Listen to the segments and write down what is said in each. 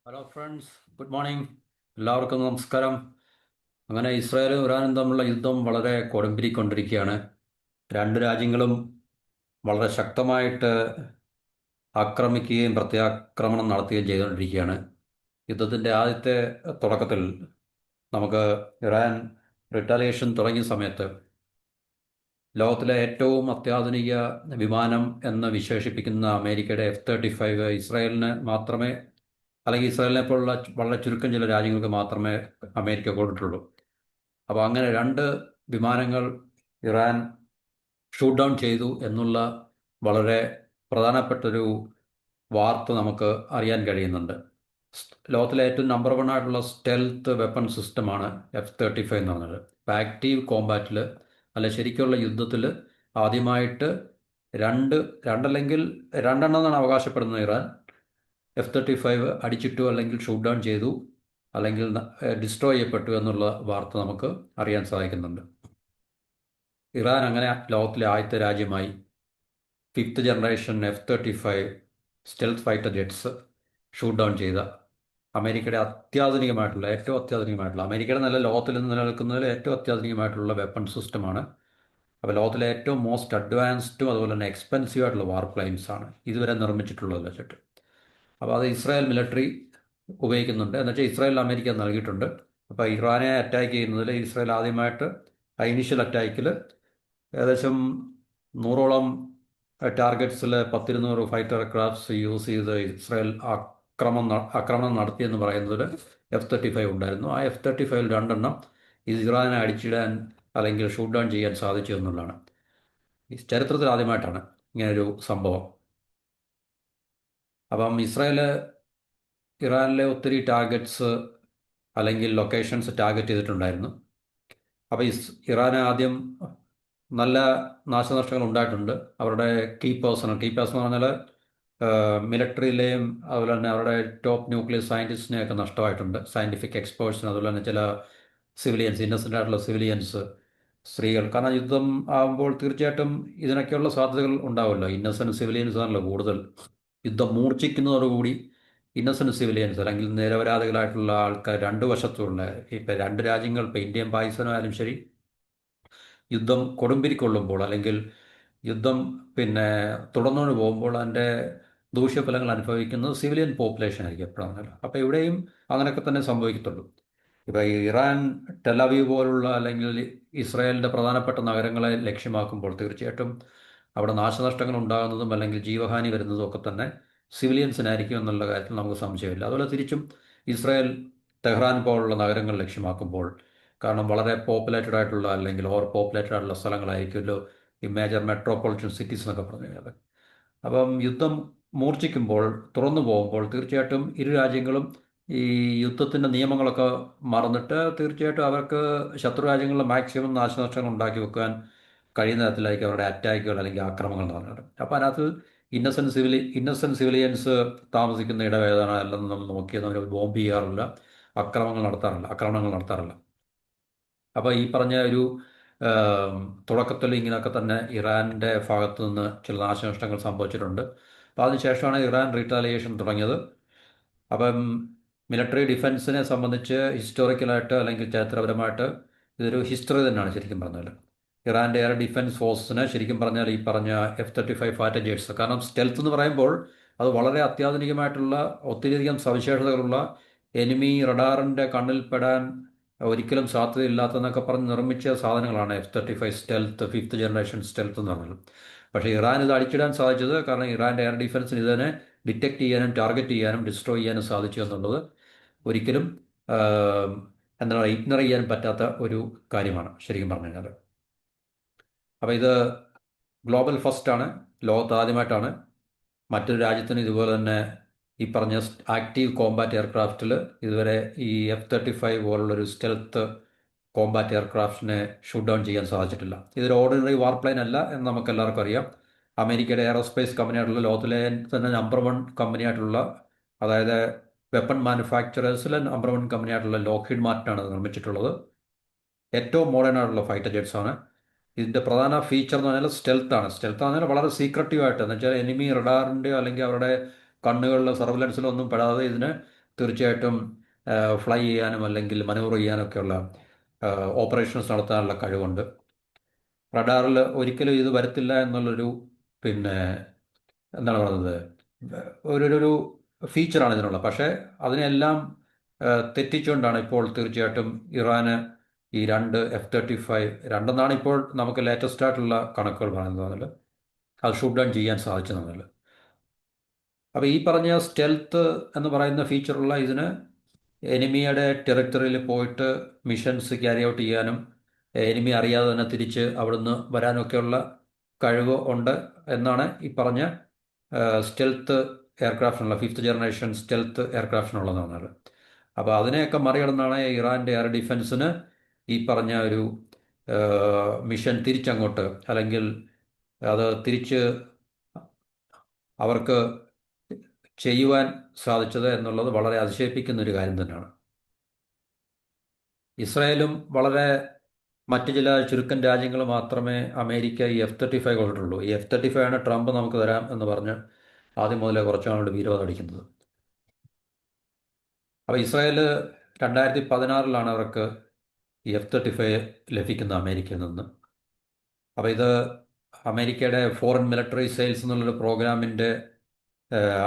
Hello friends, good morning. എല്ലാവർക്കും നമസ്കാരം. അങ്ങനെ ഇസ്രായേലും ഇറാനും തമ്മിലുള്ള യുദ്ധം വളരെ കൊടുമ്പിരിക്കൊണ്ടിരിക്കുകയാണ്. രണ്ട് രാജ്യങ്ങളും വളരെ ശക്തമായിട്ട് ആക്രമിക്കുകയും പ്രത്യാക്രമണം നടത്തുകയും ചെയ്തുകൊണ്ടിരിക്കുകയാണ്. യുദ്ധത്തിൻ്റെ ആദ്യത്തെ തുടക്കത്തിൽ നമുക്ക് ഇറാൻ റിട്ടാലിയേഷൻ തുടങ്ങിയ സമയത്ത് ലോകത്തിലെ ഏറ്റവും അത്യാധുനിക വിമാനം എന്ന് വിശേഷിപ്പിക്കുന്ന അമേരിക്കയുടെ F-35 ഇസ്രായേലിന് മാത്രമേ, അല്ലെങ്കിൽ ഇസ്രായേലിനെ പോലുള്ള വളരെ ചുരുക്കം ചില രാജ്യങ്ങൾക്ക് മാത്രമേ അമേരിക്ക കൊടുത്തിട്ടുള്ളൂ. അപ്പോൾ അങ്ങനെ രണ്ട് വിമാനങ്ങൾ ഇറാൻ ഷൂട്ട് ഡൗൺ ചെയ്തു എന്നുള്ള വളരെ പ്രധാനപ്പെട്ടൊരു വാർത്ത നമുക്ക് അറിയാൻ കഴിയുന്നുണ്ട്. ലോകത്തിലെ ഏറ്റവും നമ്പർ വൺ ആയിട്ടുള്ള സ്റ്റെൽത്ത് വെപ്പൺ സിസ്റ്റമാണ് F-35 എന്ന് പറഞ്ഞത്. ഇപ്പോൾ ആക്റ്റീവ് കോമ്പാറ്റിൽ, അല്ല ശരിക്കുള്ള യുദ്ധത്തിൽ ആദ്യമായിട്ട് രണ്ട് രണ്ടല്ലെങ്കിൽ രണ്ടെണ്ണം എന്നാണ് അവകാശപ്പെടുന്നത് ഇറാൻ. F-35 അടിച്ചിട്ടു, അല്ലെങ്കിൽ ഷൂട്ട് ഡൗൺ ചെയ്തു, അല്ലെങ്കിൽ ഡിസ്ട്രോയ് ചെയ്യപ്പെട്ടു എന്നുള്ള വാർത്ത നമുക്ക് അറിയാൻ സാധിക്കുന്നുണ്ട്. ഇറാൻ അങ്ങനെ ലോകത്തിലെ ആദ്യത്തെ രാജ്യമായി fifth generation F-35 stealth fighter jets shoot down ചെയ്ത അമേരിക്കയുടെ അത്യാധുനികമായിട്ടുള്ള, ഏറ്റവും അത്യാധുനികമായിട്ടുള്ള, അമേരിക്കയുടെ നല്ല ലോകത്തിൽ നിന്ന് നിലനിൽക്കുന്നതിൽ ഏറ്റവും അത്യാധുനികമായിട്ടുള്ള വെപ്പൺ സിസ്റ്റമാണ്. അപ്പോൾ ലോകത്തിലെ ഏറ്റവും മോസ്റ്റ് അഡ്വാൻസ്ഡും അതുപോലെ തന്നെ എക്സ്പെൻസീവ് ആയിട്ടുള്ള വാർ പ്ലെയിൻസ് ആണ് ഇതുവരെ നിർമ്മിച്ചിട്ടുള്ളത് വെച്ചിട്ട്. അപ്പോൾ അത് ഇസ്രായേൽ മിലിറ്ററി ഉപയോഗിക്കുന്നുണ്ട്. എന്നുവെച്ചാൽ ഇസ്രായേൽ അമേരിക്ക നൽകിയിട്ടുണ്ട്. അപ്പോൾ ഇറാനെ അറ്റാക്ക് ചെയ്യുന്നതിൽ ഇസ്രായേൽ ആദ്യമായിട്ട് ഇനീഷ്യൽ അറ്റാക്കിൽ ഏകദേശം 100ഓളം ടാർഗറ്റ്സിൽ 10-200 ഫൈറ്റർ എയർക്രാഫ്റ്റ്സ് യൂസ് ചെയ്ത് ഇസ്രായേൽ ആക്രമണം നടത്തിയെന്ന് പറയുന്നതിൽ F-35 ഉണ്ടായിരുന്നു. ആ F-35 രണ്ടെണ്ണം ഇറാനെ അടിച്ചിടാൻ അല്ലെങ്കിൽ ഷൂട്ട് ഡൗൺ ചെയ്യാൻ സാധിച്ചു എന്നുള്ളതാണ്. ഈ ചരിത്രത്തിൽ ആദ്യമായിട്ടാണ് ഇങ്ങനൊരു സംഭവം. അപ്പം ഇറാനിലെ ഒത്തിരി ടാർഗറ്റ്സ് അല്ലെങ്കിൽ ലൊക്കേഷൻസ് ടാർഗറ്റ് ചെയ്തിട്ടുണ്ടായിരുന്നു. അപ്പോൾ ഇറാന് ആദ്യം നല്ല നാശനഷ്ടങ്ങൾ ഉണ്ടായിട്ടുണ്ട്. അവരുടെ കീ പേഴ്സൺ എന്ന് പറഞ്ഞാൽ മിലിറ്ററിയിലെയും അതുപോലെ തന്നെ അവരുടെ ടോപ്പ് ന്യൂക്ലിയർ സയൻറ്റിസ്റ്റിനെയൊക്കെ നഷ്ടമായിട്ടുണ്ട്. സയൻറ്റിഫിക് എക്സ്പേർട്സിന്, അതുപോലെ തന്നെ ചില സിവിലിയൻസ്, ഇന്നസെൻ്റ് ആയിട്ടുള്ള സിവിലിയൻസ്, സ്ത്രീകൾ. കാരണം യുദ്ധം ആകുമ്പോൾ തീർച്ചയായിട്ടും ഇതിനൊക്കെയുള്ള സാധ്യതകൾ ഉണ്ടാവുമല്ലോ. ഇന്നസെൻറ്റ് സിവിലിയൻസ് ആണല്ലോ കൂടുതൽ. യുദ്ധം മൂർച്ഛിക്കുന്നതോടുകൂടി ഇന്നസെൻറ്റ് സിവിലിയൻസ് അല്ലെങ്കിൽ നിരപരാധികളായിട്ടുള്ള ആൾക്കാർ രണ്ട് വശത്തുള്ള, ഇപ്പം രണ്ട് രാജ്യങ്ങൾ, ഇപ്പം ഇന്ത്യയും പാകിസ്ഥാനും ആയാലും ശരി, യുദ്ധം കൊടുമ്പിരിക്കൊള്ളുമ്പോൾ അല്ലെങ്കിൽ യുദ്ധം പിന്നെ തുടർന്നുകൊണ്ട് പോകുമ്പോൾ അതിൻ്റെ ദൂഷ്യഫലങ്ങൾ അനുഭവിക്കുന്നത് സിവിലിയൻ പോപ്പുലേഷൻ ആയിരിക്കും എപ്പോഴാണല്ലോ. അപ്പോൾ ഇവിടെയും അങ്ങനെയൊക്കെ തന്നെ സംഭവിക്കത്തുള്ളൂ. ഇപ്പോൾ ഇറാൻ ടെലവീവ് പോലുള്ള അല്ലെങ്കിൽ ഇസ്രായേലിൻ്റെ പ്രധാനപ്പെട്ട നഗരങ്ങളെ ലക്ഷ്യമാക്കുമ്പോൾ തീർച്ചയായിട്ടും അവിടെ നാശനഷ്ടങ്ങൾ ഉണ്ടാകുന്നതും അല്ലെങ്കിൽ ജീവഹാനി വരുന്നതും ഒക്കെ തന്നെ സിവിലിയൻസിനായിരിക്കും എന്നുള്ള കാര്യത്തിൽ നമുക്ക് സംശയമില്ല. അതുപോലെ തിരിച്ചും ഇസ്രായേൽ ടെഹ്റാൻ പോലുള്ള നഗരങ്ങൾ ലക്ഷ്യമാക്കുമ്പോൾ, കാരണം വളരെ പോപ്പുലേറ്റഡ് ആയിട്ടുള്ള അല്ലെങ്കിൽ ഓവർ പോപ്പുലേറ്റഡ് ആയിട്ടുള്ള സ്ഥലങ്ങളായിരിക്കുമല്ലോ ഈ മേജർ മെട്രോപൊളിറ്റൻ സിറ്റീസ് എന്നൊക്കെ പറഞ്ഞു കഴിഞ്ഞാൽ. അപ്പം യുദ്ധം മൂർച്ഛിക്കുമ്പോൾ, തുറന്നു പോകുമ്പോൾ തീർച്ചയായിട്ടും ഇരു രാജ്യങ്ങളും ഈ യുദ്ധത്തിൻ്റെ നിയമങ്ങളൊക്കെ മറന്നിട്ട് തീർച്ചയായിട്ടും അവർക്ക് ശത്രു രാജ്യങ്ങളിൽ മാക്സിമം നാശനഷ്ടങ്ങൾ ഉണ്ടാക്കി വെക്കാൻ കഴിയുന്ന തരത്തിലായിരിക്കും അവരുടെ അറ്റാക്കുകൾ അല്ലെങ്കിൽ ആക്രമണങ്ങൾ നടന്നത്. അപ്പോൾ അതിനകത്ത് ഇന്നസെൻറ്റ് സിവിലിയൻസ് താമസിക്കുന്ന ഇടവേദന അല്ലെന്നും നോക്കിയത് അവർ ബോംബ് ചെയ്യാറില്ല, ആക്രമണങ്ങൾ നടത്താറില്ല. അപ്പോൾ ഈ പറഞ്ഞ ഒരു തുടക്കത്തിൽ ഇങ്ങനെയൊക്കെ തന്നെ ഇറാൻ്റെ ഭാഗത്തു നിന്ന് ചില നാശനഷ്ടങ്ങൾ സംഭവിച്ചിട്ടുണ്ട്. അപ്പോൾ അതിനുശേഷമാണ് ഇറാൻ റീറ്റാലിയേഷൻ തുടങ്ങിയത്. അപ്പം മിലിറ്ററി ഡിഫൻസിനെ സംബന്ധിച്ച് ഹിസ്റ്റോറിക്കലായിട്ട് അല്ലെങ്കിൽ ചരിത്രപരമായിട്ട് ഇതൊരു ഹിസ്റ്ററി തന്നെയാണ് ശരിക്കും പറഞ്ഞാൽ. ഇറാൻ്റെ എയർ ഡിഫൻസ് ഫോഴ്സിന് ശരിക്കും പറഞ്ഞാൽ ഈ പറഞ്ഞ F-35 ഫൈറ്റർ ജെറ്റ്സ്, കാരണം സ്റ്റെൽത്ത് എന്ന് പറയുമ്പോൾ അത് വളരെ അത്യാധുനികമായിട്ടുള്ള ഒത്തിരിയധികം സവിശേഷതകളുള്ള, എനിമി റഡാറിൻ്റെ കണ്ണിൽ പെടാൻ ഒരിക്കലും സാധ്യതയില്ലാത്തതെന്നൊക്കെ പറഞ്ഞ് നിർമ്മിച്ച സാധനങ്ങളാണ് F-35 stealth, fifth generation stealth എന്ന് പറഞ്ഞത്. പക്ഷേ ഇറാൻ ഇത് അടിച്ചിടാൻ സാധിച്ചത് കാരണം ഇറാൻ്റെ എയർ ഡിഫൻസിന് ഇതിനെ ഡിറ്റക്ട് ചെയ്യാനും ടാർഗറ്റ് ചെയ്യാനും ഡിസ്ട്രോയ് ചെയ്യാനും സാധിച്ചു എന്നുള്ളത് ഒരിക്കലും എന്താ പറയുക, ഇഗ്നോർ ചെയ്യാൻ പറ്റാത്ത ഒരു കാര്യമാണ് ശരിക്കും പറഞ്ഞു കഴിഞ്ഞാൽ. അപ്പോൾ ഇത് ഗ്ലോബൽ ഫസ്റ്റാണ്, ലോകത്ത് ആദ്യമായിട്ടാണ് മറ്റൊരു രാജ്യത്തിന് ഇതുപോലെ തന്നെ ഈ പറഞ്ഞ ആക്റ്റീവ് കോമ്പാറ്റ് എയർക്രാഫ്റ്റിൽ ഇതുവരെ ഈ F-35 പോലുള്ളൊരു സ്റ്റെൽത്ത് കോമ്പാറ്റ് എയർക്രാഫ്റ്റിനെ ഷൂട്ട് ഡൗൺ ചെയ്യാൻ സാധിച്ചിട്ടില്ല. ഇതൊരു ഓർഡിനറി വാർ പ്ലെയിൻ അല്ല എന്ന് നമുക്ക് എല്ലാവർക്കും അറിയാം. അമേരിക്കയുടെ എയറോസ്പേസ് കമ്പനിയായിട്ടുള്ള, ലോകത്തിലെ തന്നെ നമ്പർ വൺ കമ്പനിയായിട്ടുള്ള, അതായത് വെപ്പൺ മാനുഫാക്ചറേഴ്സിലെ നമ്പർ വൺ കമ്പനിയായിട്ടുള്ള ലോക്ഹീഡ് മാർട്ടിനാണ് ഇത് നിർമ്മിച്ചിട്ടുള്ളത്. ഏറ്റവും മോഡേൺ ആയിട്ടുള്ള ഫൈറ്റർ ജെറ്റ്സ് ആണ്. ഇതിൻ്റെ പ്രധാന ഫീച്ചർ എന്ന് പറഞ്ഞാൽ സ്റ്റെൽത്ത് ആണ്. സ്റ്റെൽത്ത് എന്ന് പറഞ്ഞാൽ വളരെ സീക്രട്ടീവായിട്ട്, എന്ന് വെച്ചാൽ എനിമി റഡാറിൻ്റെയോ അല്ലെങ്കിൽ അവരുടെ കണ്ണുകളിലെ സർവലൻസിലോ ഒന്നും പെടാതെ ഇതിന് തീർച്ചയായിട്ടും ഫ്ലൈ ചെയ്യാനും അല്ലെങ്കിൽ മനൂവർ ചെയ്യാനൊക്കെയുള്ള ഓപ്പറേഷൻസ് നടത്താനുള്ള കഴിവുണ്ട്. റഡാറിൽ ഒരിക്കലും ഇത് വരത്തില്ല എന്നുള്ളൊരു പിന്നെ എന്താണ് പറയുന്നത്, ഒരു ഫീച്ചറാണ് ഇതിനുള്ളത്. പക്ഷേ അതിനെല്ലാം തെറ്റിച്ചുകൊണ്ടാണ് ഇപ്പോൾ തീർച്ചയായിട്ടും ഇറാന് ഈ 2 F-35 രണ്ടെന്നാണ് ഇപ്പോൾ നമുക്ക് ലേറ്റസ്റ്റ് ആയിട്ടുള്ള കണക്കുകൾ പറയുന്നത്, അത് ഷൂട്ട് ഡൗൺ ചെയ്യാൻ സാധിച്ചതെന്നുള്ളത്. അപ്പോൾ ഈ പറഞ്ഞ സ്റ്റെൽത്ത് എന്ന് പറയുന്ന ഫീച്ചറുള്ള ഇതിന് എനിമിയുടെ ടെറിട്ടറിയിൽ പോയിട്ട് മിഷൻസ് ക്യാരി ഔട്ട് ചെയ്യാനും എനിമി അറിയാതെ തന്നെ തിരിച്ച് അവിടുന്ന് വരാനൊക്കെയുള്ള കഴിവ് ഉണ്ട് എന്നാണ് ഈ പറഞ്ഞ സ്റ്റെൽത്ത് എയർക്രാഫ്റ്റിനുള്ള 5th ജനറേഷൻ സ്റ്റെൽത്ത് എയർക്രാഫ്റ്റിനുള്ളതാണ്. അപ്പോൾ അതിനെയൊക്കെ മറികടന്നാണ് ഇറാൻ്റെ എയർ ഡിഫൻസിന് ഈ പറഞ്ഞ ഒരു മിഷൻ തിരിച്ചങ്ങോട്ട്, അല്ലെങ്കിൽ അത് തിരിച്ച് അവർക്ക് ചെയ്യുവാൻ സാധിച്ചത് എന്നുള്ളത് വളരെ അതിശയിപ്പിക്കുന്ന ഒരു കാര്യം തന്നെയാണ്. ഇസ്രായേലും വളരെ മറ്റ് ചില ചുരുക്കം രാജ്യങ്ങൾ മാത്രമേ അമേരിക്ക ഈ F-35 കൊടുത്തിട്ടുള്ളൂ. ഈ F-35 ആണ് ട്രംപ് നമുക്ക് തരാം എന്ന് പറഞ്ഞ് ആദ്യം മുതലേ കുറച്ചാളുടെ വീരവാദം അടിക്കുന്നത്. അപ്പോൾ ഇസ്രായേൽ 2016 അവർക്ക് ഈ F-35 ലഭിക്കുന്ന അമേരിക്കയിൽ നിന്ന്. അപ്പോൾ ഇത് അമേരിക്കയുടെ ഫോറിൻ മിലിറ്ററി സെയിൽസ് എന്നുള്ളൊരു പ്രോഗ്രാമിൻ്റെ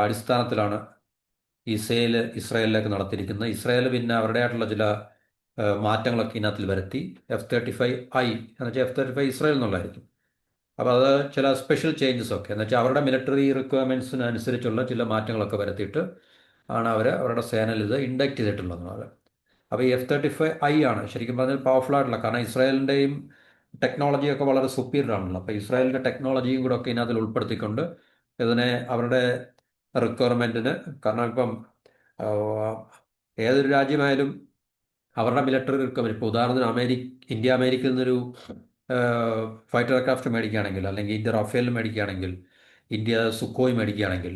അടിസ്ഥാനത്തിലാണ് ഈ സെയിൽ ഇസ്രായേലിലേക്ക് നടത്തിയിരിക്കുന്നത്. ഇസ്രായേൽ പിന്നെ അവരുടേതായിട്ടുള്ള ചില മാറ്റങ്ങളൊക്കെ ഇതിനകത്തിൽ വരുത്തി. F-35I എന്ന് വെച്ചാൽ F-35 ഇസ്രായേൽ എന്നുള്ളതായിരിക്കും. അപ്പോൾ അത് ചില സ്പെഷ്യൽ ചേഞ്ചസ് ഒക്കെ എന്ന് വെച്ചാൽ അവരുടെ മിലിറ്ററി റിക്വയർമെൻറ്റ്സിനനുസരിച്ചുള്ള ചില മാറ്റങ്ങളൊക്കെ വരുത്തിയിട്ട് ആണ് അവരുടെ സേനയിൽ ഇത് ഇൻഡക്റ്റ് ചെയ്തിട്ടുള്ളത്. അപ്പോൾ ഈ F-35I ആണ് ശരിക്കും പറഞ്ഞാൽ പവർഫുൾ ആയിട്ടുള്ള, കാരണം ഇസ്രായേലിൻ്റെയും ടെക്നോളജിയൊക്കെ വളരെ സുപ്പീരിയർ ആണല്ലോ. അപ്പോൾ ഇസ്രായേലിൻ്റെ ടെക്നോളജിയും കൂടെ ഒക്കെ ഇതിനകത്തിൽ ഉൾപ്പെടുത്തിക്കൊണ്ട് ഇതിനെ അവരുടെ റിക്വയർമെൻറ്റിന്, കാരണം ഇപ്പം ഏതൊരു രാജ്യമായാലും അവരുടെ മിലിറ്ററി റിക്വയർമെൻറ്റ്, ഇപ്പോൾ ഉദാഹരണത്തിന് ഇന്ത്യ അമേരിക്കയിൽ നിന്നൊരു ഫൈറ്റർ എയർക്രാഫ്റ്റ് മേടിക്കുകയാണെങ്കിൽ, അല്ലെങ്കിൽ ഇന്ത്യ റഫേൽ മേടിക്കുകയാണെങ്കിൽ, ഇന്ത്യ സുഖോയ് മേടിക്കുകയാണെങ്കിൽ,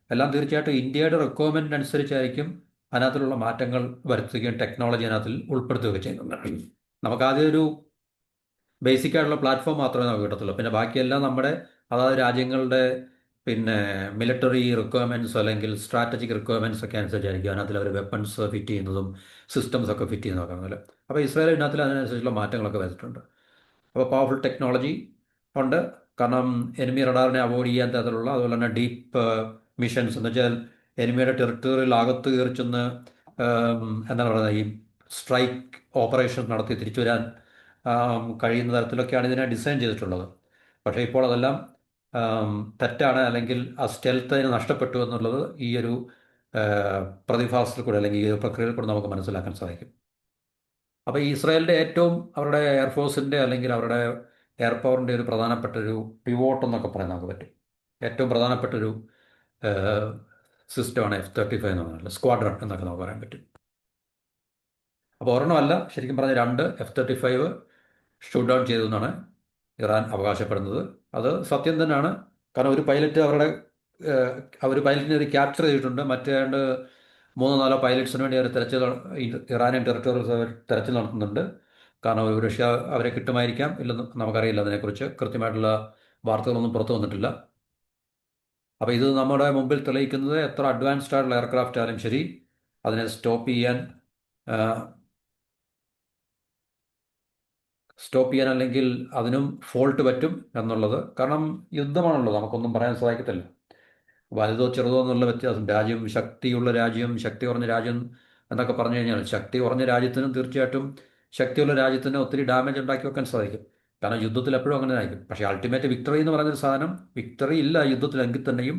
എല്ലാം തീർച്ചയായിട്ടും ഇന്ത്യയുടെ റിക്വയർമെൻറ്റ് അനുസരിച്ചായിരിക്കും അതിനകത്തിലുള്ള മാറ്റങ്ങൾ വരുത്തുകയും ടെക്നോളജി അതിനകത്തിൽ ഉൾപ്പെടുത്തുകയൊക്കെ ചെയ്യുന്നുണ്ട്. നമുക്കാദ്യം ഒരു ബേസിക് ആയിട്ടുള്ള പ്ലാറ്റ്ഫോം മാത്രമേ നമുക്ക് കിട്ടത്തുള്ളൂ. പിന്നെ ബാക്കിയെല്ലാം നമ്മുടെ അതായത് രാജ്യങ്ങളുടെ പിന്നെ മിലിറ്ററി റിക്വയർമെൻറ്റ്സ് അല്ലെങ്കിൽ സ്ട്രാറ്റജിക് റിക്വയർമെൻറ്റ്സ് ഒക്കെ അനുസരിച്ചായിരിക്കും അതിനകത്തിൽ അവർ വെപ്പൺസ് ഫിറ്റ് ചെയ്യുന്നതും സിസ്റ്റംസ് ഒക്കെ ഫിറ്റ് ചെയ്യുന്നതൊക്കെ അങ്ങനെ. അപ്പോൾ ഇസ്രായേൽ ഇതിനകത്തിൽ അതിനനുസരിച്ചുള്ള മാറ്റങ്ങളൊക്കെ വരുത്തിയിട്ടുണ്ട്. അപ്പോൾ പവർഫുൾ ടെക്നോളജി ഉണ്ട്, കാരണം എനിമി റഡാറിനെ അവോയ്ഡ് ചെയ്യാൻ തരത്തിലുള്ള, അതുപോലെ തന്നെ ഡീപ്പ് മിഷൻസ് എന്ന് വെച്ചാൽ എനിമിയുടെ ടെറിട്ടറിയിൽ അകത്ത് കയറി ചെന്ന് എന്താണ് പറയുന്നത്, ഈ സ്ട്രൈക്ക് ഓപ്പറേഷൻ നടത്തി തിരിച്ചു വരാൻ കഴിയുന്ന തരത്തിലൊക്കെയാണ് ഇതിനെ ഡിസൈൻ ചെയ്തിട്ടുള്ളത്. പക്ഷേ ഇപ്പോൾ അതെല്ലാം തെറ്റാണ്, അല്ലെങ്കിൽ ആ സ്റ്റെൽത്ത് അതിന് നഷ്ടപ്പെട്ടു എന്നുള്ളത് ഈ ഒരു പ്രതിഭാസത്തിൽ കൂടെ അല്ലെങ്കിൽ ഈ ഒരു പ്രക്രിയയിൽ കൂടെ നമുക്ക് മനസ്സിലാക്കാൻ സാധിക്കും. അപ്പോൾ ഈ ഇസ്രായേലിൻ്റെ ഏറ്റവും അവരുടെ എയർഫോഴ്സിൻ്റെ അല്ലെങ്കിൽ അവരുടെ എയർ പവറിൻ്റെ ഒരു പ്രധാനപ്പെട്ട ഒരു പിവോട്ട് എന്നൊക്കെ പറയാൻ നമുക്ക് പറ്റും. ഏറ്റവും പ്രധാനപ്പെട്ടൊരു സിസ്റ്റമാണ് F-35 എന്ന് പറഞ്ഞാൽ സ്ക്വാഡ്രൺ എന്നൊക്കെ നമുക്ക് പറയാൻ പറ്റും. അപ്പോൾ ഒരെണ്ണമല്ല, ശരിക്കും പറഞ്ഞാൽ 2 F-35 ഷൂട്ട് ഡൗൺ ചെയ്തു എന്നാണ് ഇറാൻ അവകാശപ്പെടുന്നത്. അത് സത്യം തന്നെയാണ്, കാരണം ഒരു പൈലറ്റ് അവർ പൈലറ്റിനെ ഒരു ക്യാപ്ചർ ചെയ്തിട്ടുണ്ട്. മറ്റേ 3-4 പൈലറ്റ്സിന് വേണ്ടി അവർ തെരച്ചിൽ, ഇറാനിയൻ ടെറിട്ടറിയിൽ തെരച്ചിൽ നടത്തുന്നുണ്ട്. കാരണം ഒരു റഷ്യ അവരെ കിട്ടുമായിരിക്കാം, ഇല്ലെന്ന് നമുക്കറിയില്ല. അതിനെക്കുറിച്ച് കൃത്യമായിട്ടുള്ള വാർത്തകളൊന്നും പുറത്തു വന്നിട്ടില്ല. അപ്പോൾ ഇത് നമ്മുടെ മുമ്പിൽ തെളിയിക്കുന്നത് എത്ര അഡ്വാൻസ്ഡ് ആയിട്ടുള്ള എയർക്രാഫ്റ്റ് ആയാലും ശരി, അതിനെ സ്റ്റോപ്പ് ചെയ്യാൻ അല്ലെങ്കിൽ അതിനും ഫോൾട്ട് പറ്റും എന്നുള്ളത്. കാരണം യുദ്ധമാണല്ലോ, നമുക്കൊന്നും പറയാൻ സാധിക്കത്തില്ല. വലുതോ ചെറുതോ എന്നുള്ള വ്യത്യാസം, ശക്തിയുള്ള രാജ്യം, ശക്തി കുറഞ്ഞ രാജ്യം എന്നൊക്കെ പറഞ്ഞു കഴിഞ്ഞാൽ, ശക്തി കുറഞ്ഞ രാജ്യത്തിനും തീർച്ചയായിട്ടും ശക്തിയുള്ള രാജ്യത്തിന് ഒത്തിരി ഡാമേജ് ഉണ്ടാക്കി വെക്കാൻ സാധിക്കും. കാരണം യുദ്ധത്തിൽ എപ്പോഴും അങ്ങനെ ആയിരിക്കും. പക്ഷേ അൾട്ടിമേറ്റ് വിക്ടറി എന്ന് പറയുന്നൊരു സാധനം, വിക്ടറി ഇല്ല യുദ്ധത്തിലെങ്കിൽ തന്നെയും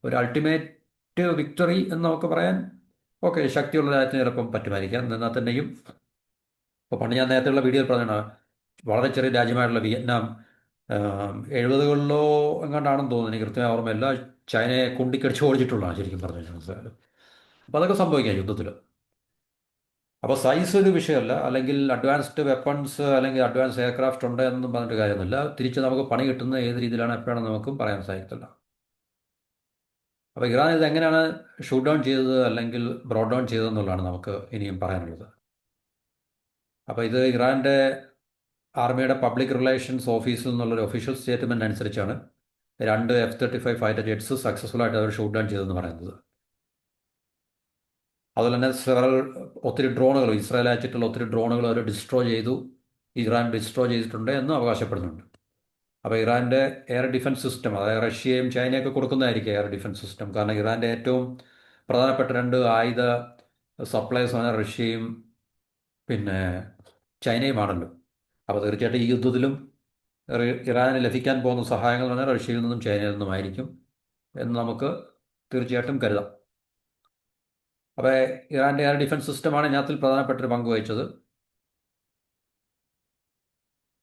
ഒരു അൾട്ടിമേറ്റ് വിക്ടറി എന്ന് നമുക്ക് പറയാൻ ഓക്കെ, ശക്തിയുള്ള രാജ്യത്തിന് ചിലപ്പം പറ്റുമായിരിക്കാം. എന്നാൽ തന്നെയും ഇപ്പോൾ പണ്ട് ഞാൻ നേരത്തെയുള്ള വീഡിയോയിൽ പറഞ്ഞാണ്, വളരെ ചെറിയ രാജ്യമായിട്ടുള്ള വിയറ്റ്നാം 70കളിലോ എങ്ങാണ്ടാണെന്ന് തോന്നുന്നു, എനിക്ക് കൃത്യമായ ഓർമ്മയില്ല, ചൈനയെ കുണ്ടിക്കടിച്ച് ഓടിച്ചിട്ടുള്ളതാണ് ശരിക്കും പറഞ്ഞു മനസ്സിലായാലും. അപ്പോൾ അതൊക്കെ സംഭവിക്കാം യുദ്ധത്തിൽ. അപ്പോൾ സൈസ് ഒരു വിഷയമല്ല, അല്ലെങ്കിൽ അഡ്വാൻസ്ഡ് വെപ്പൺസ് അല്ലെങ്കിൽ അഡ്വാൻസ് എയർക്രാഫ്റ്റ് ഉണ്ട് എന്നൊന്നും പറഞ്ഞിട്ട് കാര്യമൊന്നുമില്ല. തിരിച്ച് നമുക്ക് പണി കിട്ടുന്ന ഏത് രീതിയിലാണ് എപ്പോഴാണെന്ന് നമുക്കും പറയാൻ സാധിക്കത്തില്ല. അപ്പോൾ ഇറാൻ ഇത് എങ്ങനെയാണ് ഷൂട്ട് ഡൗൺ ചെയ്തത് അല്ലെങ്കിൽ ബ്രോഡ് ഡൗൺ ചെയ്തതെന്നുള്ളതാണ് നമുക്ക് ഇനിയും പറയാനുള്ളത്. അപ്പോൾ ഇത് ഇറാൻ്റെ ആർമിയുടെ പബ്ലിക് റിലേഷൻസ് ഓഫീസിൽ നിന്നുള്ളൊരു ഒഫീഷ്യൽ സ്റ്റേറ്റ്മെൻറ്റ് അനുസരിച്ചാണ് 2 F-35 ഫൈറ്റർ ജെറ്റ്സ് സക്സസ്ഫുൾ ആയിട്ട് അവർ ഷൂട്ട് ഡൗൺ ചെയ്തതെന്ന് പറയുന്നത്. അതുപോലെ തന്നെ ഒത്തിരി ഡ്രോണുകൾ ഇസ്രായേൽ അയച്ചിട്ടുള്ള ഒത്തിരി ഡ്രോണുകൾ അവർ ഡിസ്ട്രോയ് ചെയ്തു, ഇറാൻ ഡിസ്ട്രോയ് ചെയ്തിട്ടുണ്ട് എന്നും അവകാശപ്പെടുന്നുണ്ട്. അപ്പോൾ ഇറാൻ്റെ എയർ ഡിഫൻസ് സിസ്റ്റം, അതായത് റഷ്യയും ചൈനയൊക്കെ കൊടുക്കുന്നതായിരിക്കും എയർ ഡിഫൻസ് സിസ്റ്റം. കാരണം ഇറാൻ്റെ ഏറ്റവും പ്രധാനപ്പെട്ട രണ്ട് ആയുധ സപ്ലൈസാണ് റഷ്യയും പിന്നെ ചൈനയുമാണല്ലോ. അപ്പോൾ തീർച്ചയായിട്ടും ഈ യുദ്ധത്തിലും ഇറാന് ലഭിക്കാൻ പോകുന്ന സഹായങ്ങൾ എന്ന് പറഞ്ഞാൽ റഷ്യയിൽ നിന്നും ചൈനയിൽ നിന്നുമായിരിക്കും എന്ന് നമുക്ക് തീർച്ചയായിട്ടും കരുതാം. അപ്പോൾ ഇറാൻ്റെ എയർ ഡിഫൻസ് സിസ്റ്റമാണ് ഇതിനകത്തിൽ പ്രധാനപ്പെട്ടൊരു പങ്ക് വഹിച്ചത്.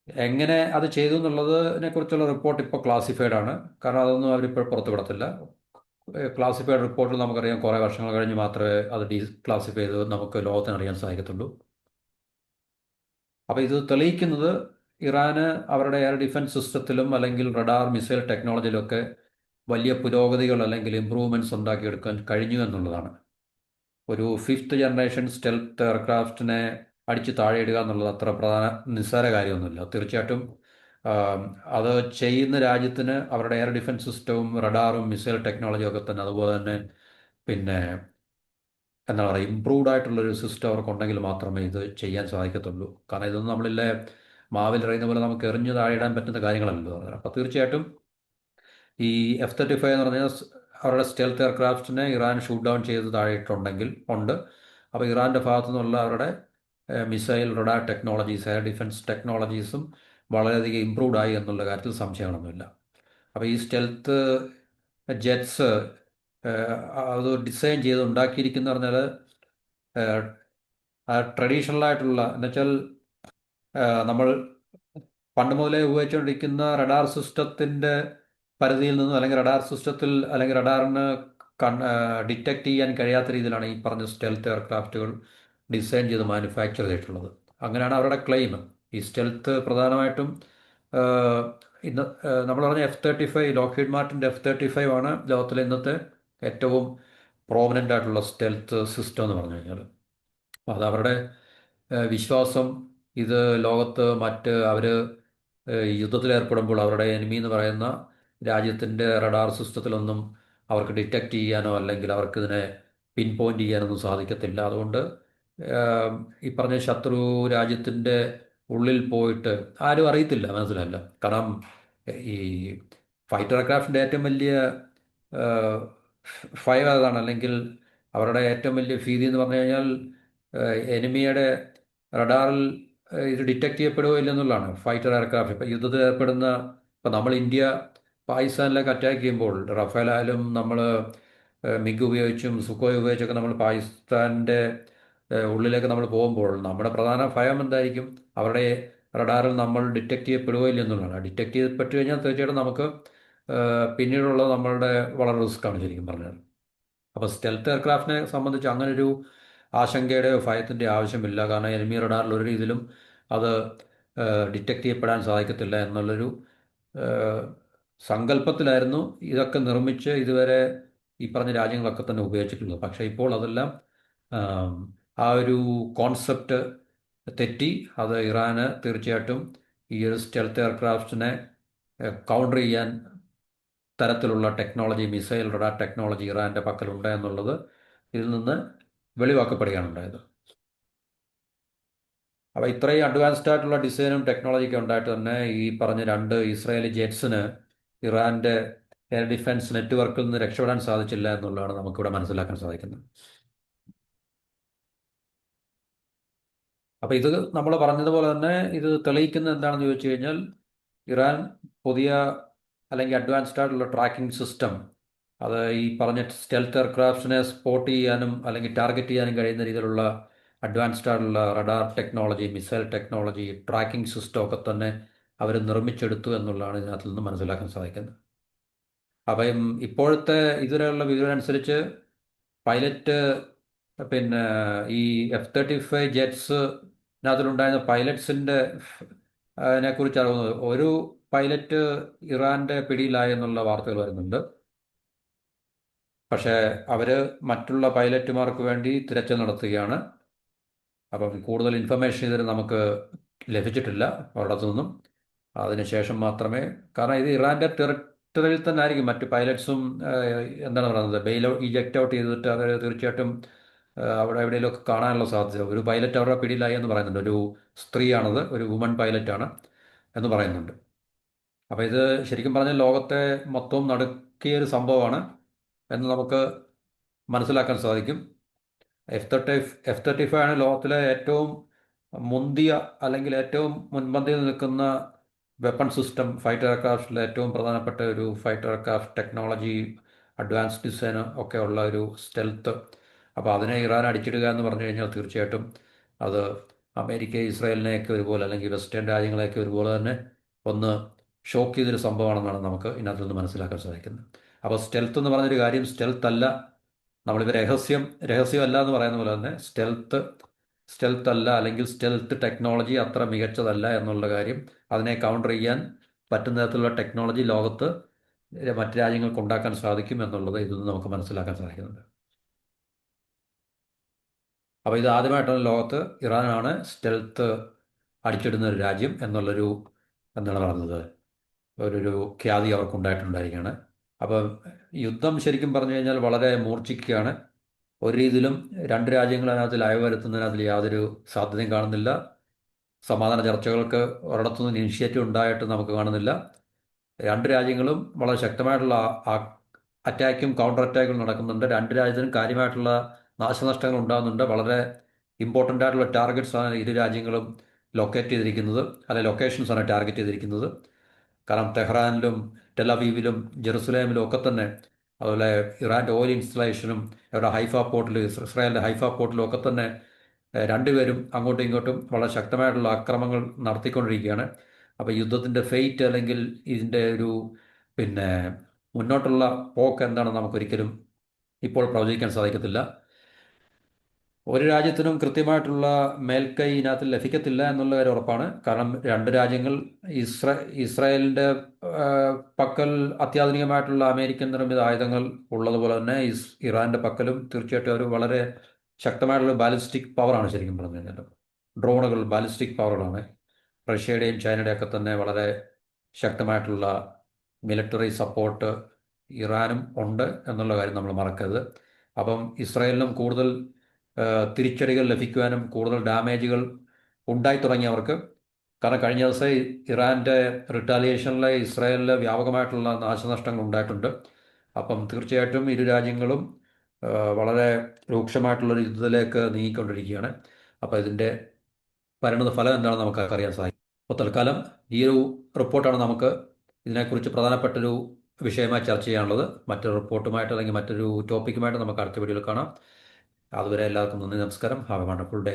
എങ്ങനെ അത് ചെയ്തു എന്നുള്ളതിനെ കുറിച്ചുള്ള റിപ്പോർട്ട് ഇപ്പോൾ ക്ലാസിഫൈഡ് ആണ്. കാരണം അതൊന്നും അവരിപ്പോൾ പുറത്തു വിടത്തില്ല. ക്ലാസിഫൈഡ് റിപ്പോർട്ടിൽ നമുക്കറിയാം കുറേ വർഷങ്ങൾ കഴിഞ്ഞ് മാത്രമേ അത് ക്ലാസിഫൈ ചെയ്ത് നമുക്ക് ലോകത്തിന് അറിയാൻ സാധിക്കത്തുള്ളൂ. അപ്പോൾ ഇത് തെളിയിക്കുന്നത് ഇറാന് അവരുടെ എയർ ഡിഫൻസ് സിസ്റ്റത്തിലും അല്ലെങ്കിൽ റഡാർ മിസൈൽ ടെക്നോളജിയിലൊക്കെ വലിയ പുരോഗതികൾ അല്ലെങ്കിൽ ഇമ്പ്രൂവ്മെൻറ്റ്സ് ഉണ്ടാക്കിയെടുക്കാൻ കഴിഞ്ഞു എന്നുള്ളതാണ്. ഒരു ഫിഫ്ത്ത് ജനറേഷൻ സ്റ്റെൽത്ത് എയർക്രാഫ്റ്റിനെ അടിച്ച് താഴെയിടുക എന്നുള്ളത് അത്ര നിസ്സാര കാര്യമൊന്നുമില്ല. തീർച്ചയായിട്ടും അത് ചെയ്യുന്ന രാജ്യത്തിന് അവരുടെ എയർ ഡിഫൻസ് സിസ്റ്റവും റഡാറും മിസൈൽ ടെക്നോളജിയും ഒക്കെ തന്നെ അതുപോലെ തന്നെ പിന്നെ എന്താ പറയുക ഇമ്പ്രൂവ്ഡ് ആയിട്ടുള്ളൊരു സിസ്റ്റം അവർക്കുണ്ടെങ്കിൽ മാത്രമേ ഇത് ചെയ്യാൻ സാധിക്കത്തുള്ളൂ. കാരണം ഇതൊന്നും നമ്മളിലെ മാവിൽ എറിയുന്ന പോലെ നമുക്ക് എറിഞ്ഞ് താഴെയിടാൻ പറ്റുന്ന കാര്യങ്ങളല്ലല്ലോ. അപ്പോൾ തീർച്ചയായിട്ടും ഈ F-35 എന്ന് പറഞ്ഞാൽ അവരുടെ സ്റ്റെൽത്ത് എയർക്രാഫ്റ്റിനെ ഇറാൻ ഷൂട്ട് ഡൗൺ ചെയ്ത് താഴെയിട്ടുണ്ടെങ്കിൽ ഉണ്ട്. അപ്പോൾ ഇറാൻ്റെ ഭാഗത്തു നിന്നുള്ള അവരുടെ missile radar technologies air defence ടെക്നോളജീസും വളരെയധികം ഇമ്പ്രൂവ്ഡ് ആയി എന്നുള്ള കാര്യത്തിൽ സംശയങ്ങളൊന്നുമില്ല. അപ്പോൾ ഈ സ്റ്റെൽത്ത് ജെറ്റ്സ് അത് ഡിസൈൻ ചെയ്ത് ഉണ്ടാക്കിയിരിക്കുന്ന പറഞ്ഞാൽ ട്രഡീഷണൽ ആയിട്ടുള്ള എന്നുവെച്ചാൽ നമ്മൾ പണ്ട് മുതലേ ഉപയോഗിച്ചുകൊണ്ടിരിക്കുന്ന റഡാർ സിസ്റ്റത്തിൻ്റെ പരിധിയിൽ നിന്നും അല്ലെങ്കിൽ റഡാർ സിസ്റ്റത്തിൽ അല്ലെങ്കിൽ റഡാറിന് ഡിറ്റക്ട് ചെയ്യാൻ കഴിയാത്ത രീതിയിലാണ് ഈ പറഞ്ഞ സ്റ്റെൽത്ത് എയർക്രാഫ്റ്റുകൾ ഡിസൈൻ ചെയ്ത് മാനുഫാക്ചർ ചെയ്തിട്ടുള്ളത്. അങ്ങനെയാണ് അവരുടെ ക്ലെയിം. ഈ സ്റ്റെൽത്ത് പ്രധാനമായിട്ടും ഇന്ന് നമ്മൾ പറഞ്ഞ F-35 ലോക്ഹീഡ് മാർട്ടിൻ്റെ F-35 ആണ് ലോകത്തിലെ ഇന്നത്തെ ഏറ്റവും പ്രോമിനൻ്റ് ആയിട്ടുള്ള സ്റ്റെൽത്ത് സിസ്റ്റം എന്ന് പറഞ്ഞു കഴിഞ്ഞാൽ. അപ്പോൾ അത് അവരുടെ വിശ്വാസം ഇത് ലോകത്ത് മറ്റ് അവർ യുദ്ധത്തിലേർപ്പെടുമ്പോൾ അവരുടെ എനിമി എന്ന് പറയുന്ന രാജ്യത്തിൻ്റെ റഡാർ സിസ്റ്റത്തിലൊന്നും അവർക്ക് ഡിറ്റക്റ്റ് ചെയ്യാനോ അല്ലെങ്കിൽ അവർക്കിതിനെ പിൻ പോയിൻ്റ് ചെയ്യാനൊന്നും സാധിക്കത്തില്ല. അതുകൊണ്ട് ഈ പറഞ്ഞ ശത്രു രാജ്യത്തിൻ്റെ ഉള്ളിൽ പോയിട്ട് ആരും അറിയത്തില്ല, മനസ്സിലല്ല. കാരണം ഈ ഫൈറ്റർ എയർക്രാഫ്റ്റിൻ്റെ ഏറ്റവും വലിയ ഫയർ അതാണ്, അല്ലെങ്കിൽ അവരുടെ ഏറ്റവും വലിയ ഭീതി എന്ന് പറഞ്ഞു കഴിഞ്ഞാൽ എനിമിയുടെ റഡാറിൽ ഇത് ഡിറ്റക്ട് ചെയ്യപ്പെടുകയോ ഇല്ലെന്നുള്ളതാണ്. ഫൈറ്റർ എയർക്രാഫ്റ്റ് ഇപ്പോൾ യുദ്ധത്തിൽ ഏർപ്പെടുന്ന ഇപ്പോൾ നമ്മൾ ഇന്ത്യ പാകിസ്ഥാനിലേക്ക് അറ്റാക്ക് ചെയ്യുമ്പോൾ റഫേലായാലും നമ്മൾ മിഗ് ഉപയോഗിച്ചും സുഖോയ് ഉപയോഗിച്ചൊക്കെ നമ്മൾ പാകിസ്ഥാൻ്റെ ഉള്ളിലേക്ക് നമ്മൾ പോകുമ്പോൾ നമ്മുടെ പ്രധാന ഭയം എന്തായിരിക്കും? അവരുടെ റഡാറിൽ നമ്മൾ ഡിറ്റക്ട് ചെയ്യപ്പെടുകയോ ഇല്ലെന്നുള്ളതാണ്. ഡിറ്റക്ട് ചെയ്യപ്പെട്ടു കഴിഞ്ഞാൽ തീർച്ചയായിട്ടും നമുക്ക് പിന്നീടുള്ളത് നമ്മളുടെ വളരെ റിസ്ക്കാണ് ശരിക്കും പറഞ്ഞാൽ. അപ്പോൾ സ്റ്റെൽത്ത് എയർക്രാഫ്റ്റിനെ സംബന്ധിച്ച് അങ്ങനൊരു ആശങ്കയുടെയോ ഭയത്തിൻ്റെ ആവശ്യമില്ല. കാരണം എനിമി റഡാറിൽ ഒരു രീതിയിലും അത് ഡിറ്റക്ട് ചെയ്യപ്പെടാൻ സാധിക്കത്തില്ല എന്നുള്ളൊരു സങ്കല്പത്തിലായിരുന്നു ഇതൊക്കെ നിർമ്മിച്ച് ഇതുവരെ ഈ പറഞ്ഞ രാജ്യങ്ങളൊക്കെ തന്നെ ഉപയോഗിച്ചിട്ടുള്ളത്. പക്ഷേ ഇപ്പോൾ അതെല്ലാം ആ ഒരു കോൺസെപ്റ്റ് തെറ്റി. അത് ഇറാന് തീർച്ചയായിട്ടും ഈ ഒരു സ്റ്റെൽത്ത് എയർക്രാഫ്റ്റിനെ കൗണ്ടർ ചെയ്യാൻ തരത്തിലുള്ള ടെക്നോളജി മിസൈൽ റഡാർ ടെക്നോളജി ഇറാൻ്റെ പക്കലുണ്ട് എന്നുള്ളത് ഇതിൽ നിന്ന് വെളിവാക്കപ്പെടുകയാണ് ഉണ്ടായത്. അപ്പോൾ ഇത്രയും അഡ്വാൻസ്ഡ് ആയിട്ടുള്ള ഡിസൈനും ടെക്നോളജിയൊക്കെ ഉണ്ടായിട്ട് തന്നെ ഈ പറഞ്ഞ രണ്ട് ഇസ്രായേലി ജെറ്റ്സിന് ഇറാൻ്റെ എയർ ഡിഫൻസ് നെറ്റ്വർക്കിൽ നിന്ന് രക്ഷപ്പെടാൻ സാധിച്ചില്ല എന്നുള്ളതാണ് നമുക്കിവിടെ മനസ്സിലാക്കാൻ സാധിക്കുന്നത്. അപ്പോൾ ഇത് നമ്മൾ പറഞ്ഞതുപോലെ തന്നെ ഇത് തെളിയിക്കുന്നത് എന്താണെന്ന് ചോദിച്ചു കഴിഞ്ഞാൽ ഇറാൻ പുതിയ അല്ലെങ്കിൽ അഡ്വാൻസ്ഡ് ആയിട്ടുള്ള ട്രാക്കിംഗ് സിസ്റ്റം അത് ഈ പറഞ്ഞ സ്റ്റെൽത്ത് എയർക്രാഫ്റ്റിനെ സ്പോട്ട് ചെയ്യാനും അല്ലെങ്കിൽ ടാർഗറ്റ് ചെയ്യാനും കഴിയുന്ന രീതിയിലുള്ള അഡ്വാൻസ്ഡ് ആയിട്ടുള്ള radar technology missile technology tracking system ഒക്കെ തന്നെ അവർ നിർമ്മിച്ചെടുത്തു എന്നുള്ളതാണ് ഇതിനകത്ത് നിന്ന് മനസ്സിലാക്കാൻ സാധിക്കുന്നത്. അപ്പം ഇപ്പോഴത്തെ ഇതുവരെയുള്ള വിവരം അനുസരിച്ച് പൈലറ്റ് പിന്നെ ഈ F-35 ജെറ്റ്സിനകത്തിലുണ്ടായിരുന്ന പൈലറ്റ്സിൻ്റെ അതിനെക്കുറിച്ച് അറിയുന്നത് ഒരു പൈലറ്റ് ഇറാൻ്റെ പിടിയിലായെന്നുള്ള വാർത്തകൾ വരുന്നുണ്ട്. പക്ഷേ അവർ മറ്റുള്ള പൈലറ്റുമാർക്ക് വേണ്ടി തിരച്ചിൽ നടത്തുകയാണ്. അപ്പം കൂടുതൽ ഇൻഫർമേഷൻ ഇതിന് നമുക്ക് ലഭിച്ചിട്ടില്ല ഒരിടത്തു നിന്നും. അതിനുശേഷം മാത്രമേ, കാരണം ഇത് ഇറാൻ്റെ ടെറിട്ടറിയിൽ തന്നെ ആയിരിക്കും മറ്റ് പൈലറ്റ്സും എന്താണ് പറയുന്നത് ഇജക്റ്റ് ഔട്ട് ചെയ്തിട്ട് അവർ തീർച്ചയായിട്ടും അവിടെ എവിടെയെങ്കിലുമൊക്കെ കാണാനുള്ള സാധ്യത. ഒരു പൈലറ്റ് അവരുടെ പിടിയിലായി എന്ന് പറയുന്നുണ്ട്. ഒരു സ്ത്രീയാണത്, ഒരു വുമൺ പൈലറ്റാണ് എന്ന് പറയുന്നുണ്ട്. അപ്പോൾ ഇത് ശരിക്കും പറഞ്ഞാൽ ലോകത്തെ മൊത്തവും നടുക്കിയ ഒരു സംഭവമാണ് എന്ന് നമുക്ക് മനസ്സിലാക്കാൻ സാധിക്കും. എഫ് തേർട്ടി എഫ് 35 ആണ് ലോകത്തിലെ ഏറ്റവും മുന്തിയ അല്ലെങ്കിൽ ഏറ്റവും മുൻപന്തിയിൽ നിൽക്കുന്ന വെപ്പൺ സിസ്റ്റം. ഫൈറ്റർ എയർക്രാഫ്റ്റിലെ ഏറ്റവും പ്രധാനപ്പെട്ട ഒരു fighter aircraft technology, advance design ഒക്കെ ഉള്ള ഒരു സ്റ്റെൽത്ത്. അപ്പോൾ അതിനെ ഇറാൻ അടിച്ചിടുക എന്ന് പറഞ്ഞു കഴിഞ്ഞാൽ തീർച്ചയായിട്ടും അത് അമേരിക്ക ഇസ്രായേലിനെയൊക്കെ ഒരുപോലെ, അല്ലെങ്കിൽ വെസ്റ്റേൺ രാജ്യങ്ങളെയൊക്കെ ഒരുപോലെ തന്നെ ഒന്ന് ഷോക്ക് ചെയ്തൊരു സംഭവമാണെന്നാണ് നമുക്ക് ഇതിനകത്ത് നിന്ന് മനസ്സിലാക്കാൻ സാധിക്കുന്നത്. അപ്പോൾ സ്റ്റെൽത്ത് എന്ന് പറഞ്ഞൊരു കാര്യം സ്റ്റെൽത്ത് അല്ല. നമ്മളിപ്പോൾ രഹസ്യമല്ല എന്ന് പറയുന്ന പോലെ തന്നെ സ്റ്റെൽത്ത് അല്ല, അല്ലെങ്കിൽ സ്റ്റെൽത്ത് ടെക്നോളജി അത്ര മികച്ചതല്ല എന്നുള്ള കാര്യം, അതിനെ കൗണ്ടർ ചെയ്യാൻ പറ്റുന്ന തരത്തിലുള്ള ടെക്നോളജി ലോകത്ത് മറ്റ് രാജ്യങ്ങൾക്ക് ഉണ്ടാക്കാൻ സാധിക്കും എന്നുള്ളത് ഇതിൽ നിന്ന് നമുക്ക് മനസ്സിലാക്കാൻ സാധിക്കുന്നുണ്ട്. അപ്പോൾ ഇത് ആദ്യമായിട്ടാണ് ലോകത്ത് ഇറാനാണ് സ്റ്റെൽത്ത് അടിച്ചിടുന്ന ഒരു രാജ്യം എന്നുള്ളൊരു, എന്താണ് പറയുന്നത്, ഒരു ഖ്യാതി അവർക്കുണ്ടായിട്ടുണ്ടായിരിക്കുകയാണ്. അപ്പം യുദ്ധം ശരിക്കും പറഞ്ഞു കഴിഞ്ഞാൽ വളരെ മൂർച്ഛിക്കുകയാണ്. ഒരു രീതിയിലും രണ്ട് രാജ്യങ്ങൾ അതിനകത്ത് ലയവ് വരുത്തുന്നതിനകത്ത് യാതൊരു സാധ്യതയും കാണുന്നില്ല. സമാധാന ചർച്ചകൾക്ക് ഒരിടത്തുനിന്ന് ഇനിഷ്യേറ്റീവ് ഉണ്ടായിട്ട് നമുക്ക് കാണുന്നില്ല. രണ്ട് രാജ്യങ്ങളും വളരെ ശക്തമായിട്ടുള്ള അറ്റാക്കും കൗണ്ടർ അറ്റാക്കും നടക്കുന്നുണ്ട്. രണ്ട് രാജ്യത്തിനും കാര്യമായിട്ടുള്ള നാശനഷ്ടങ്ങൾ ഉണ്ടാകുന്നുണ്ട്. വളരെ ഇമ്പോർട്ടൻ്റ് ആയിട്ടുള്ള ടാർഗറ്റ്സ് ആണ് ഇരു രാജ്യങ്ങളും ലൊക്കേറ്റ് ചെയ്തിരിക്കുന്നത്, അല്ലെ ലൊക്കേഷൻസ് ആണ് ടാർഗറ്റ് ചെയ്തിരിക്കുന്നത്. കാരണം തെഹ്റാനിലും ടെലവീവിലും ജെറുസലേമിലും ഒക്കെ തന്നെ, അതുപോലെ ഇറാൻ്റെ ഓയിൽ ഇൻസ്റ്റലേഷനും അവരുടെ ഹൈഫ പോർട്ടിൽ, ഇസ്രായേലിൻ്റെ ഹൈഫ പോർട്ടിലും ഒക്കെ തന്നെ രണ്ടുപേരും അങ്ങോട്ടും ഇങ്ങോട്ടും വളരെ ശക്തമായിട്ടുള്ള ആക്രമണങ്ങൾ നടത്തിക്കൊണ്ടിരിക്കുകയാണ്. അപ്പോൾ യുദ്ധത്തിൻ്റെ ഫെയ്റ്റ് അല്ലെങ്കിൽ ഇതിൻ്റെ ഒരു പിന്നെ മുന്നോട്ടുള്ള പോക്ക് എന്താണെന്ന് നമുക്കൊരിക്കലും ഇപ്പോൾ പ്രവചിക്കാൻ സാധിക്കത്തില്ല. ഒരു രാജ്യത്തിനും കൃത്യമായിട്ടുള്ള മേൽക്കൈ ഇതിനകത്ത് ലഭിക്കത്തില്ല എന്നുള്ള കാര്യം ഉറപ്പാണ്. കാരണം രണ്ട് രാജ്യങ്ങൾ, ഇസ്രായേലിൻ്റെ പക്കൽ അത്യാധുനികമായിട്ടുള്ള അമേരിക്കൻ നിർമ്മിത ആയുധങ്ങൾ ഉള്ളതുപോലെ തന്നെ ഇറാൻ്റെ പക്കലും തീർച്ചയായിട്ടും ഒരു വളരെ ശക്തമായിട്ടുള്ള ബാലിസ്റ്റിക് പവറാണ്. ശരിക്കും പറഞ്ഞു കഴിഞ്ഞാൽ ഡ്രോണുകൾ ബാലിസ്റ്റിക് പവറുകളാണ്. റഷ്യയുടെയും ചൈനയുടെയും ഒക്കെ തന്നെ വളരെ ശക്തമായിട്ടുള്ള മിലിറ്ററി സപ്പോർട്ട് ഇറാനും ഉണ്ട് എന്നുള്ള കാര്യം നമ്മൾ മറക്കരുത്. അപ്പം ഇസ്രായേലിനും കൂടുതൽ തിരിച്ചടികൾ ലഭിക്കുവാനും കൂടുതൽ ഡാമേജുകൾ ഉണ്ടായി തുടങ്ങിയവർക്ക്. കാരണം കഴിഞ്ഞ ദിവസം ഇറാൻ്റെ റിട്ടാലിയേഷനിലെ ഇസ്രായേലിൽ വ്യാപകമായിട്ടുള്ള നാശനഷ്ടങ്ങൾ ഉണ്ടായിട്ടുണ്ട്. അപ്പം തീർച്ചയായിട്ടും ഇരു രാജ്യങ്ങളും വളരെ രൂക്ഷമായിട്ടുള്ളൊരു യുദ്ധത്തിലേക്ക് നീങ്ങിക്കൊണ്ടിരിക്കുകയാണ്. അപ്പോൾ ഇതിൻ്റെ പരിണത ഫലം എന്താണെന്ന് നമുക്ക് അറിയാൻ സാധിക്കും. അപ്പോൾ തൽക്കാലം ഈ ഒരു റിപ്പോർട്ടാണ് നമുക്ക് ഇതിനെക്കുറിച്ച് പ്രധാനപ്പെട്ടൊരു വിഷയമായി ചർച്ച ചെയ്യാനുള്ളത്. മറ്റൊരു റിപ്പോർട്ടുമായിട്ട് അല്ലെങ്കിൽ മറ്റൊരു ടോപ്പിക്കുമായിട്ട് നമുക്ക് അടുത്ത വീഡിയോയിൽ കാണാം. അതുവരെ എല്ലാവർക്കും നന്ദി, നമസ്കാരം. Have A wonderful day.